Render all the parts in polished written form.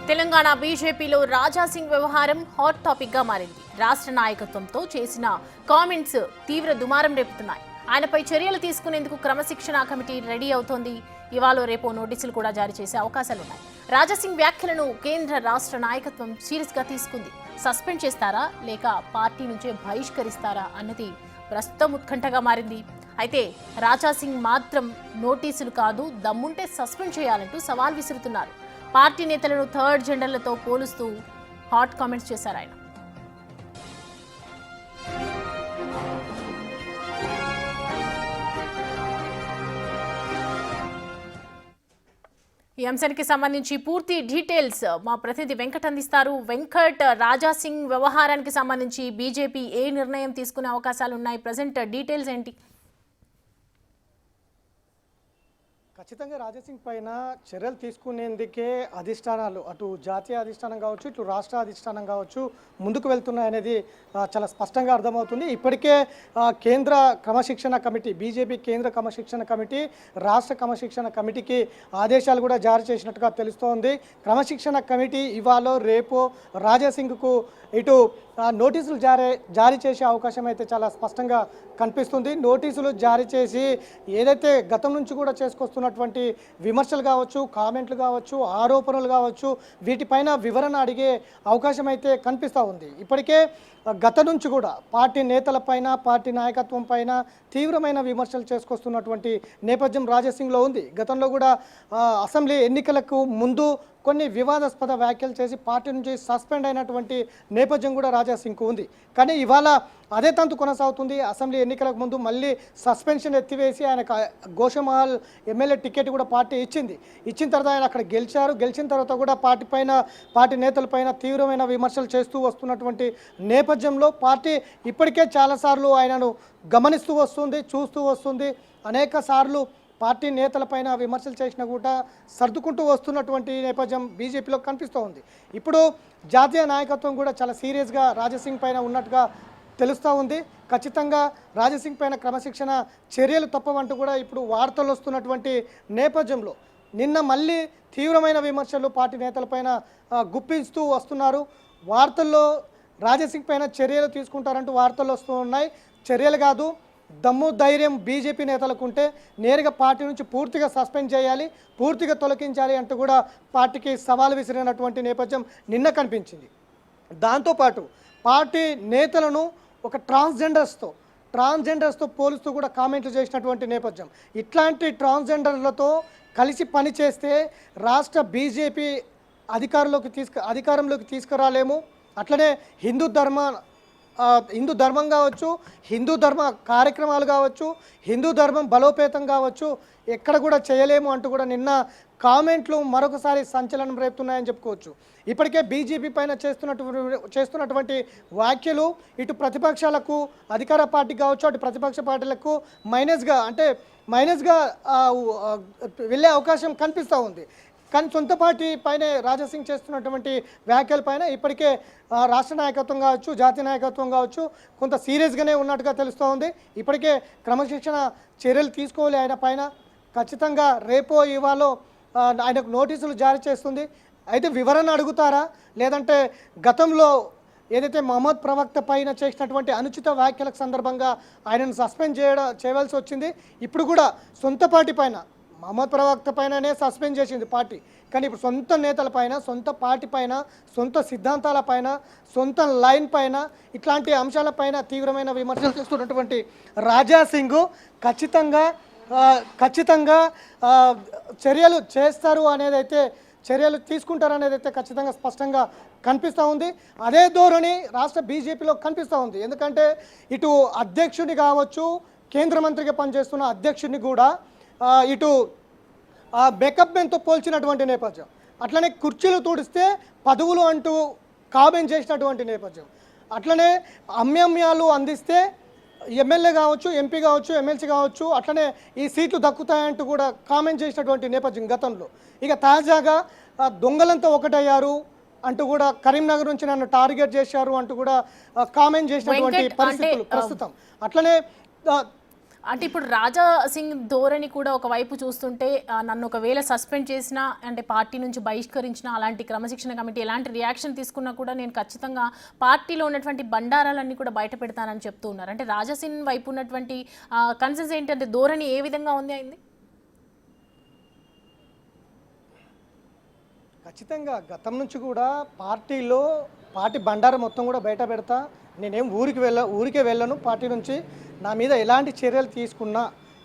తెలంగాణ బీజేపీలో రాజా సింగ్ వ్యవహారం hot topic గా మారింది. రాష్ట్ర నాయకత్వంతో చేసిన కామెంట్స్ తీవ్ర దుమారం రేపుతున్నాయి. ఆయనపై చర్యలు తీసుకునేందుకు క్రమశిక్షణ కమిటీ రెడీ అవుతోంది. ఇవాళ రేపో నోటీసులు కూడా జారీ చేసే అవకాశాలున్నాయి. రాజా సింగ్ వ్యాఖ్యలను కేంద్ర రాష్ట్ర నాయకత్వం సీరియస్ గా తీసుకుంది. సస్పెండ్ చేస్తారా లేక పార్టీ నుంచే బహిష్కరిస్తారా అన్నది ప్రస్తుతం ఉత్కంఠగా మారింది. అయితే రాజా సింగ్ మాత్రం నోటీసులు కాదు, దమ్ముంటే సస్పెండ్ చేయాలంటూ సవాల్ విసురుతున్నారు. పార్టీ నేతలను థర్డ్ జెండర్లతో పోలుస్తూ హాట్ కామెంట్స్ చేశారు ఆయన. ఈ అంశానికి సంబంధించి పూర్తి డీటెయిల్స్ మా ప్రతినిధి వెంకట్ అందిస్తారు. వెంకట్, రాజా సింగ్ వ్యవహారానికి సంబంధించి బీజేపీ ఏ నిర్ణయం తీసుకునే అవకాశాలు ఉన్నాయి? ప్రజెంట్ డీటెయిల్స్ ఏంటి? ఖచ్చితంగా రాజాసింగ్ పైన చర్యలు తీసుకునేందుకే అధిష్టానాలు, అటు జాతీయ అధిష్టానం కావచ్చు, ఇటు రాష్ట్ర అధిష్టానం కావచ్చు, ముందుకు వెళ్తున్నాయనేది చాలా స్పష్టంగా అర్థమవుతుంది. ఇప్పటికే కేంద్ర క్రమశిక్షణ కమిటీ, బీజేపీ కేంద్ర క్రమశిక్షణ కమిటీ రాష్ట్ర క్రమశిక్షణ కమిటీకి ఆదేశాలు కూడా జారీ చేసినట్టుగా తెలుస్తోంది. క్రమశిక్షణ కమిటీ ఇవాళ రేపు రాజాసింగ్కు ఇటు నోటీసులు జారీ చేసే అవకాశం అయితే చాలా స్పష్టంగా కనిపిస్తుంది. నోటీసులు జారీ చేసి ఏదైతే గతం నుంచి కూడా చేసుకొస్తున్నటువంటి విమర్శలు కావచ్చు, కామెంట్లు కావచ్చు, ఆరోపణలు కావచ్చు, వీటిపైన వివరణ అడిగే అవకాశం అయితే కనిపిస్తూ ఉంది. ఇప్పటికే గత నుంచి కూడా పార్టీ నేతలపైన, పార్టీ నాయకత్వం పైన తీవ్రమైన విమర్శలు చేసుకొస్తున్నటువంటి నేపథ్యం రాజాసింగ్లో ఉంది. గతంలో కూడా అసెంబ్లీ ఎన్నికలకు ముందు కొన్ని వివాదాస్పద వ్యాఖ్యలు చేసి పార్టీ నుంచి సస్పెండ్ అయినటువంటి నేపథ్యం కూడా రాజాసింగ్కు ఉంది. కానీ ఇవాళ అదే తంతు కొనసాగుతుంది. అసెంబ్లీ ఎన్నికలకు ముందు మళ్ళీ సస్పెన్షన్ ఎత్తివేసి ఆయనకు గోషమహల్ ఎమ్మెల్యే టికెట్ కూడా పార్టీ ఇచ్చిన తర్వాత ఆయన అక్కడ గెలిచారు. గెలిచిన తర్వాత కూడా పార్టీ నేతలపైన తీవ్రమైన విమర్శలు చేస్తూ వస్తున్నటువంటి నేపథ్యంలో పార్టీ ఇప్పటికే చాలాసార్లు ఆయనను గమనిస్తూ వస్తుంది, చూస్తూ వస్తుంది. అనేక సార్లు పార్టీ నేతలపైన విమర్శలు చేసినా కూడా సర్దుకుంటూ వస్తున్నటువంటి నేపథ్యం బీజేపీలో కనిపిస్తూ ఉంది. ఇప్పుడు జాతీయ నాయకత్వం కూడా చాలా సీరియస్గా రాజాసింగ్ పైన ఉన్నట్టుగా తెలుస్తూ ఉంది. ఖచ్చితంగా రాజాసింగ్ పైన క్రమశిక్షణ చర్యలు తప్పవంటూ కూడా ఇప్పుడు వార్తలు వస్తున్నటువంటి నేపథ్యంలో నిన్న మళ్ళీ తీవ్రమైన విమర్శలు పార్టీ నేతలపైన గుప్పిస్తూ వస్తున్నారు. వార్తల్లో రాజాసింగ్ పైన చర్యలు తీసుకుంటారంటూ వార్తలు వస్తూ ఉన్నాయి. చర్యలు కాదు, దమ్ము ధైర్యం బీజేపీ నేతలకు ఉంటే నేరుగా పార్టీ నుంచి పూర్తిగా సస్పెండ్ చేయాలి, పూర్తిగా తొలగించాలి అంటూ కూడా పార్టీకి సవాల్ విసిరినటువంటి నేపథ్యం నిన్న కనిపించింది. దాంతోపాటు పార్టీ నేతలను ఒక ట్రాన్స్జెండర్స్తో పోలుస్తూ కూడా కామెంట్లు చేసినటువంటి నేపథ్యం. ఇట్లాంటి ట్రాన్స్జెండర్లతో కలిసి పనిచేస్తే రాష్ట్ర బీజేపీ అధికారంలోకి తీసుకురాలేము. అట్లనే హిందూ ధర్మం కావచ్చు, హిందూ ధర్మ కార్యక్రమాలు కావచ్చు, హిందూ ధర్మం బలోపేతం కావచ్చు, ఎక్కడ కూడా చేయలేము అంటూ కూడా నిన్న కామెంట్లు మరొకసారి సంచలనం రేపుతున్నాయని చెప్పుకోవచ్చు. ఇప్పటికే బీజేపీ పైన చేస్తున్నటువంటి వ్యాఖ్యలు ఇటు ప్రతిపక్షాలకు, అధికార పార్టీ కావచ్చు, అటు ప్రతిపక్ష పార్టీలకు మైనస్గా వెళ్ళే అవకాశం కనిపిస్తూ ఉంది. కానీ సొంత పార్టీ పైనే రాజాసింగ్ చేస్తున్నటువంటి వ్యాఖ్యల పైన ఇప్పటికే రాష్ట్ర నాయకత్వం కావచ్చు, జాతీయ నాయకత్వం కావచ్చు కొంత సీరియస్గానే ఉన్నట్టుగా తెలుస్తూ ఉంది. ఇప్పటికే క్రమశిక్షణ చర్యలు తీసుకోవాలి ఆయన పైన. ఖచ్చితంగా రేపో ఇవాళ ఆయనకు నోటీసులు జారీ చేస్తుంది. అయితే వివరణ అడుగుతారా, లేదంటే గతంలో ఏదైతే మహమ్మద్ ప్రవక్త పైన చేసినటువంటి అనుచిత వ్యాఖ్యలకు సందర్భంగా ఆయనను సస్పెండ్ చేయవలసి వచ్చింది. ఇప్పుడు కూడా సొంత పార్టీ పైన, మహమ్మద్ ప్రవక్త పైననే సస్పెండ్ చేసింది పార్టీ, కానీ ఇప్పుడు సొంత నేతల పైన, సొంత పార్టీ పైన, సొంత సిద్ధాంతాల పైన, సొంత లైన్ పైన, ఇట్లాంటి అంశాలపైన తీవ్రమైన విమర్శలు చేస్తున్నటువంటి రాజాసింగ్ ఖచ్చితంగా చర్యలు చేస్తారు అనేది అయితే, చర్యలు తీసుకుంటారనేది అయితే ఖచ్చితంగా స్పష్టంగా కనిపిస్తూ ఉంది. అదే ధోరణి రాష్ట్ర బీజేపీలో కనిపిస్తూ ఉంది. ఎందుకంటే ఇటు అధ్యక్షుడిని కావచ్చు, కేంద్ర మంత్రిగా పనిచేస్తున్న అధ్యక్షుడిని కూడా ఇటు బెకప్ మెన్తో పోల్చినటువంటి నేపథ్యం, అట్లనే కుర్చీలు తుడిస్తే పదవులు అంటూ కామెంట్ చేసినటువంటి నేపథ్యం, అట్లనే అమ్యమ్యాలు అందిస్తే ఎమ్మెల్యే కావచ్చు, ఎంపీ కావచ్చు, ఎమ్మెల్సీ కావచ్చు, అట్లనే ఈ సీట్లు దక్కుతాయంటూ కూడా కామెంట్ చేసినటువంటి నేపథ్యం గతంలో. ఇక తాజాగా దొంగలంతా ఒకటయ్యారు అంటూ కూడా, కరీంనగర్ నుంచి నన్ను టార్గెట్ చేశారు అంటూ కూడా కామెంట్ చేసినటువంటి పరిస్థితులు ప్రస్తుతం. అట్లనే అంటే ఇప్పుడు రాజా సింగ్ ధోరణి కూడా ఒకవైపు చూస్తుంటే నన్ను ఒకవేళ సస్పెండ్ చేసినా అంటే పార్టీ నుంచి బహిష్కరించినా అలాంటి క్రమశిక్షణ కమిటీ ఎలాంటి రియాక్షన్ తీసుకున్నా కూడా నేను ఖచ్చితంగా పార్టీలో ఉన్నటువంటి బండారాలన్నీ కూడా బయట పెడతానని చెప్తూ ఉన్నారు. అంటే రాజా సింగ్ వైపు ఉన్నటువంటి కన్సెన్స్ ఏంటంటే ధోరణి ఏ విధంగా ఉంది అయింది? ఖచ్చితంగా గతం నుంచి కూడా పార్టీ బండారం మొత్తం కూడా బయట పెడతా, నేనేం ఊరికే వెళ్ళను, పార్టీ నుంచి నా మీద ఎలాంటి చర్యలు తీసుకున్నా,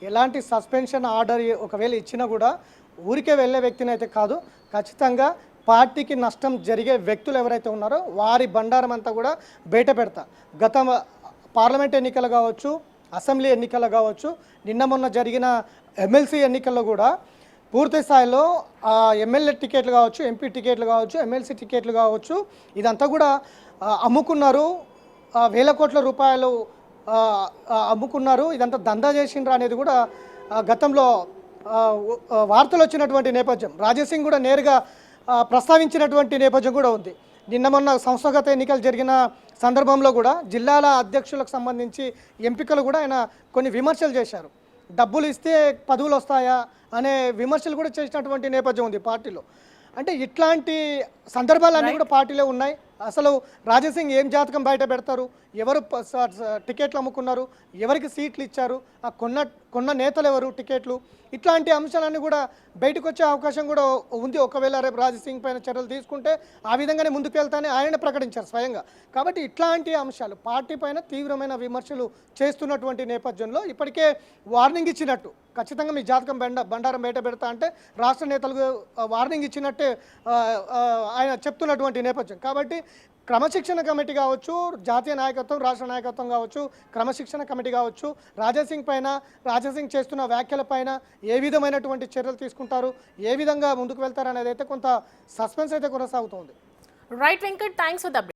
ఎలాంటి సస్పెన్షన్ ఆర్డర్ ఒకవేళ ఇచ్చినా కూడా ఊరికే వెళ్ళే వ్యక్తిని అయితే కాదు, ఖచ్చితంగా పార్టీకి నష్టం జరిగే వ్యక్తులు ఎవరైతే ఉన్నారో వారి బండారం అంతా కూడా బయట పెడతా. గత పార్లమెంట్ ఎన్నికలు కావచ్చు, అసెంబ్లీ ఎన్నికలు కావచ్చు, నిన్న మొన్న జరిగిన ఎమ్మెల్సీ ఎన్నికల్లో కూడా పూర్తి స్థాయిలో ఎమ్మెల్యే టికెట్లు కావచ్చు, ఎంపీ టికెట్లు కావచ్చు, ఎమ్మెల్సీ టికెట్లు కావచ్చు, ఇదంతా కూడా అమ్ముకున్నారు. వేల కోట్ల రూపాయలు అమ్ముకున్నారు. ఇదంతా దందా చేసిండ్రా అనేది కూడా గతంలో వార్తలు వచ్చినటువంటి నేపథ్యం. రాజాసింగ్ కూడా నేరుగా ప్రస్తావించినటువంటి నేపథ్యం కూడా ఉంది. నిన్న మొన్న సంస్థాగత ఎన్నికలు జరిగిన సందర్భంలో కూడా జిల్లాల అధ్యక్షులకు సంబంధించి ఎంపికలు కూడా ఆయన కొన్ని విమర్శలు చేశారు. డబ్బులు ఇస్తే పదవులు వస్తాయా అనే విమర్శలు కూడా చేసినటువంటి నేపథ్యం ఉంది పార్టీలో. అంటే ఇట్లాంటి సందర్భాలన్నీ కూడా పార్టీలో ఉన్నాయి. అసలు రాజాసింగ్ ఏం జాతకం బయట పెడతారు, ఎవరు టికెట్లు అమ్ముకున్నారు, ఎవరికి సీట్లు ఇచ్చారు, ఆ కొన్న నేతలు ఎవరు, టికెట్లు, ఇట్లాంటి అంశాలన్నీ కూడా బయటకు వచ్చే అవకాశం కూడా ఉంది. ఒకవేళ రేపు రాజాసింగ్ పైన చర్యలు తీసుకుంటే ఆ విధంగానే ముందుకు వెళ్తానని ఆయనే ప్రకటించారు స్వయంగా. కాబట్టి ఇట్లాంటి అంశాలు పార్టీ పైన తీవ్రమైన విమర్శలు చేస్తున్నటువంటి నేపథ్యంలో ఇప్పటికే వార్నింగ్ ఇచ్చినట్టు, ఖచ్చితంగా మీ జాతకం బండారం బయట పెడతా అంటే రాష్ట్ర నేతలకు వార్నింగ్ ఇచ్చినట్టే ఆయన చెప్తున్నటువంటి నేపథ్యం. కాబట్టి క్రమశిక్షణ కమిటీ కావచ్చు, జాతీయ నాయకత్వం, రాష్ట్ర నాయకత్వం కావచ్చు, క్రమశిక్షణ కమిటీ కావచ్చు, రాజాసింగ్ చేస్తున్న వ్యాఖ్యల పైన ఏ విధమైనటువంటి చర్యలు తీసుకుంటారు, ఏ విధంగా ముందుకు వెళ్తారు అనేది అయితే కొంత సస్పెన్స్ అయితే కొనసాగుతుంది. Right Venkat, thanks for the